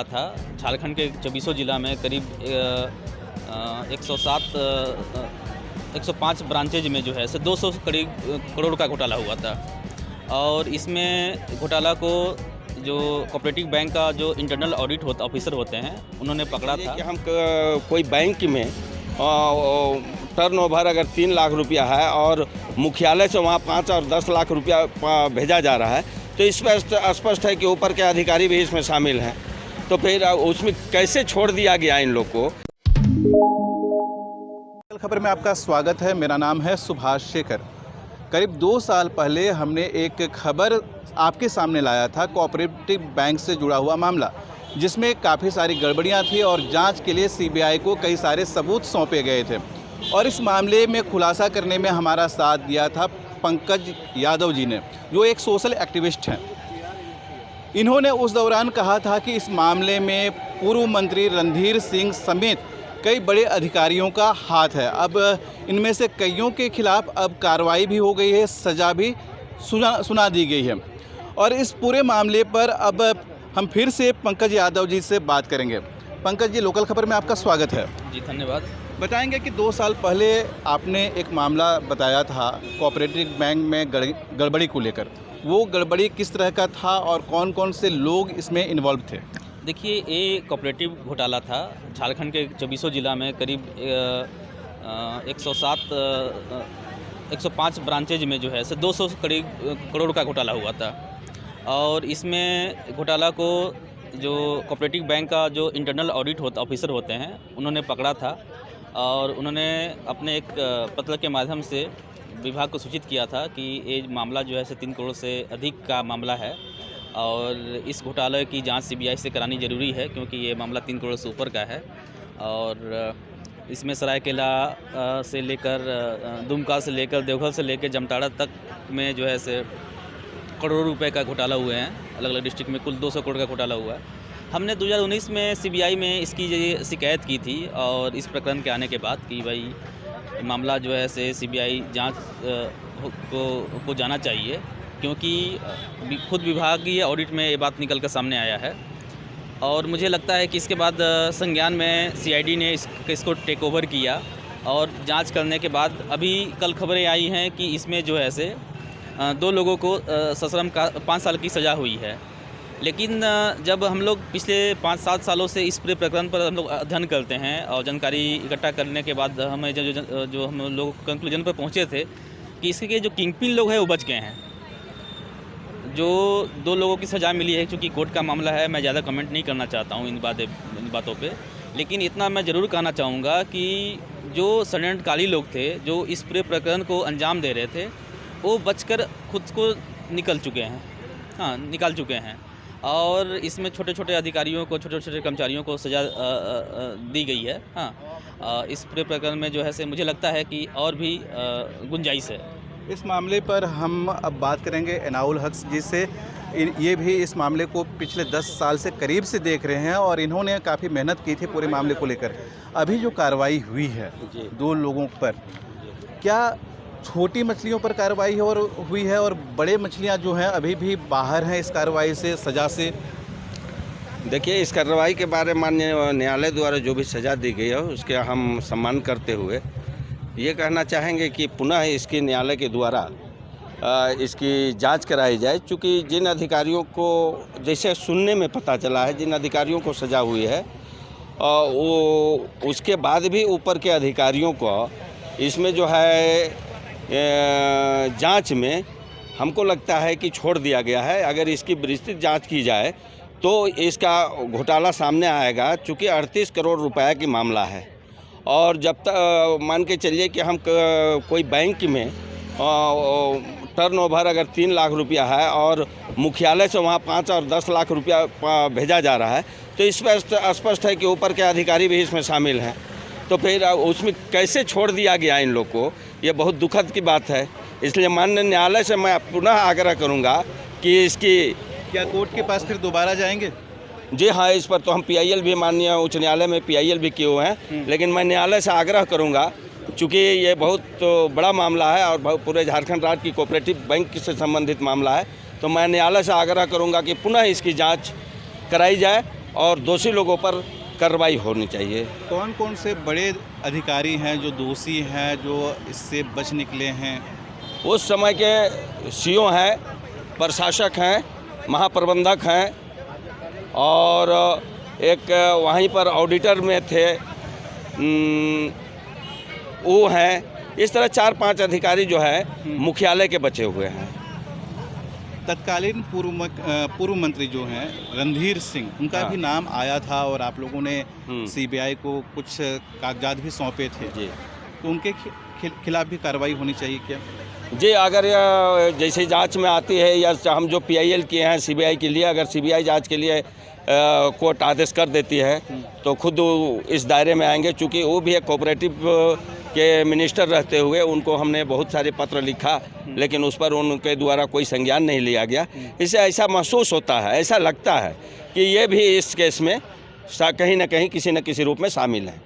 था झारखंड के चौबीसों जिला में करीब 105 ब्रांचेज में जो है 200 करीब करोड़ का घोटाला हुआ था। और इसमें घोटाला को जो कोऑपरेटिव बैंक का जो इंटरनल ऑडिट ऑफिसर होते हैं उन्होंने पकड़ा था कि हम कोई बैंक में टर्नओवर अगर 3 लाख रुपया है और मुख्यालय से वहाँ 5 और 10 लाख रुपया भेजा जा रहा है, तो इसमें स्पष्ट है कि ऊपर के अधिकारी भी इसमें शामिल हैं। तो फिर उसमें कैसे छोड़ दिया गया इन लोग को। खबर में आपका स्वागत है। मेरा नाम है सुभाष शेखर। करीब 2 साल पहले हमने एक खबर आपके सामने लाया था, कोऑपरेटिव बैंक से जुड़ा हुआ मामला, जिसमें काफ़ी सारी गड़बड़ियां थी और जांच के लिए सीबीआई को कई सारे सबूत सौंपे गए थे। और इस मामले में खुलासा करने में हमारा साथ दिया था पंकज यादव जी ने, जो एक सोशल एक्टिविस्ट हैं। इन्होंने उस दौरान कहा था कि इस मामले में पूर्व मंत्री रणधीर सिंह समेत कई बड़े अधिकारियों का हाथ है। अब इनमें से कईयों के खिलाफ अब कार्रवाई भी हो गई है, सज़ा भी सुना दी गई है। और इस पूरे मामले पर अब हम फिर से पंकज यादव जी से बात करेंगे। पंकज जी, लोकल खबर में आपका स्वागत है। जी धन्यवाद। बताएंगे कि 2 साल पहले आपने एक मामला बताया था कोऑपरेटिव बैंक में गड़बड़ी को लेकर। वो गड़बड़ी किस तरह का था और कौन कौन से लोग इसमें इन्वॉल्व थे? देखिए, ये कोऑपरेटिव घोटाला था झारखंड के चौबीसों जिला में करीब 105 ब्रांचेज में जो है 200 करीब करोड़ का घोटाला हुआ था। और इसमें घोटाला को जो कोऑपरेटिव बैंक का जो इंटरनल ऑडिट ऑफिसर होते हैं उन्होंने पकड़ा था। और उन्होंने अपने एक पत्र के माध्यम से विभाग को सूचित किया था कि ये मामला जो है 3 करोड़ से अधिक का मामला है और इस घोटाले की जांच सीबीआई से करानी ज़रूरी है, क्योंकि ये मामला 3 करोड़ से ऊपर का है। और इसमें सरायकेला से लेकर दुमका से लेकर देवघर से लेकर जामताड़ा तक में जो है करोड़ों रुपए का घोटाला हुए हैं। अलग अलग डिस्ट्रिक्ट में कुल 200 करोड़ का घोटाला हुआ है। हमने 2019 में सीबीआई में इसकी शिकायत की थी और इस प्रकरण के आने के बाद कि भाई मामला जो है सीबीआई जांच को जाना चाहिए, क्योंकि खुद विभागीय ऑडिट में ये बात निकल कर सामने आया है। और मुझे लगता है कि इसके बाद संज्ञान में सीआईडी ने इसको टेक ओवर किया और जांच करने के बाद अभी कल खबरें आई हैं कि इसमें जो है 2 लोगों को सश्रम का 5 साल की सज़ा हुई है। लेकिन जब हम लोग पिछले 5-7 सालों से इस पूरे प्रकरण पर हम लोग अध्ययन करते हैं और जानकारी इकट्ठा करने के बाद हमें जो हम लोग कंक्लूजन पर पहुंचे थे कि इसके जो किंगपिन लोग हैं वो बच गए हैं। जो 2 लोगों की सज़ा मिली है, क्योंकि कोर्ट का मामला है, मैं ज़्यादा कमेंट नहीं करना चाहता हूँ इन बातों पे। लेकिन इतना मैं ज़रूर कहना चाहूँगा कि जो षड्यंत्रकारी लोग थे जो इस पूरे प्रकरण को अंजाम दे रहे थे, वो बचकर खुद को निकाल चुके हैं। और इसमें छोटे छोटे अधिकारियों को, छोटे छोटे कर्मचारियों को सज़ा दी गई है। इस पूरे प्रकरण में जो है मुझे लगता है कि और भी गुंजाइश है। इस मामले पर हम अब बात करेंगे एनाउल हक जी से। ये भी इस मामले को पिछले 10 साल से करीब से देख रहे हैं और इन्होंने काफ़ी मेहनत की थी पूरे मामले को लेकर। अभी जो कार्रवाई हुई है 2 लोगों पर, क्या छोटी मछलियों पर कार्रवाई हुई है और बड़े मछलियां जो हैं अभी भी बाहर हैं इस कार्रवाई से, सज़ा से? देखिए, इस कार्रवाई के बारे में माननीय न्यायालय द्वारा जो भी सज़ा दी गई है उसके हम सम्मान करते हुए ये कहना चाहेंगे कि पुनः इसकी न्यायालय के द्वारा इसकी जांच कराई जाए। चूँकि जिन अधिकारियों को, जैसे सुनने में पता चला है, जिन अधिकारियों को सज़ा हुई है वो उसके बाद भी ऊपर के अधिकारियों को इसमें जो है जांच में हमको लगता है कि छोड़ दिया गया है। अगर इसकी विस्तृत जांच की जाए तो इसका घोटाला सामने आएगा। चूँकि 38 करोड़ रुपए की मामला है और जब तक मान के चलिए कि हम कोई बैंक में टर्नओवर अगर 3 लाख रुपया है और मुख्यालय से वहाँ 5 और 10 लाख रुपया भेजा जा रहा है, तो इसमें स्पष्ट है कि ऊपर के अधिकारी भी इसमें शामिल हैं। तो फिर उसमें कैसे छोड़ दिया गया इन लोग को, ये बहुत दुखद की बात है। इसलिए माननीय न्यायालय से मैं पुनः आग्रह करूंगा कि इसकी, क्या कोर्ट के पास फिर दोबारा जाएंगे? जी हाँ, इस पर तो हम PIL भी माननीय उच्च न्यायालय में PIL भी किए हुए हैं। लेकिन मैं न्यायालय से आग्रह करूंगा, चूँकि ये बहुत बड़ा मामला है और पूरे झारखंड राज्य की कोऑपरेटिव बैंक से संबंधित मामला है, तो मैं न्यायालय से आग्रह करूंगा कि पुनः इसकी जाँच कराई जाए और दोषी लोगों पर कार्रवाई होनी चाहिए। कौन कौन से बड़े अधिकारी हैं जो दोषी हैं, जो इससे बच निकले हैं? उस समय के सीओ हैं, प्रशासक हैं, महाप्रबंधक हैं और एक वहीं पर ऑडिटर में थे वो हैं। इस तरह 4-5 अधिकारी जो है मुख्यालय के बचे हुए हैं। तत्कालीन पूर्व मंत्री जो हैं रणधीर सिंह, उनका हाँ। भी नाम आया था और आप लोगों ने सीबीआई को कुछ कागजात भी सौंपे थे जी तो उनके खिलाफ भी कार्रवाई होनी चाहिए क्या? जी, अगर जैसे जांच में आती है या हम जो पीआईएल किए हैं सीबीआई के लिए, अगर सीबीआई जांच के लिए कोर्ट आदेश कर देती है तो खुद इस दायरे में आएंगे। चूँकि वो भी एक कोऑपरेटिव के मिनिस्टर रहते हुए उनको हमने बहुत सारे पत्र लिखा, लेकिन उस पर उनके द्वारा कोई संज्ञान नहीं लिया गया। इससे ऐसा महसूस होता है, ऐसा लगता है कि ये भी इस केस में कहीं ना कहीं किसी न किसी रूप में शामिल हैं।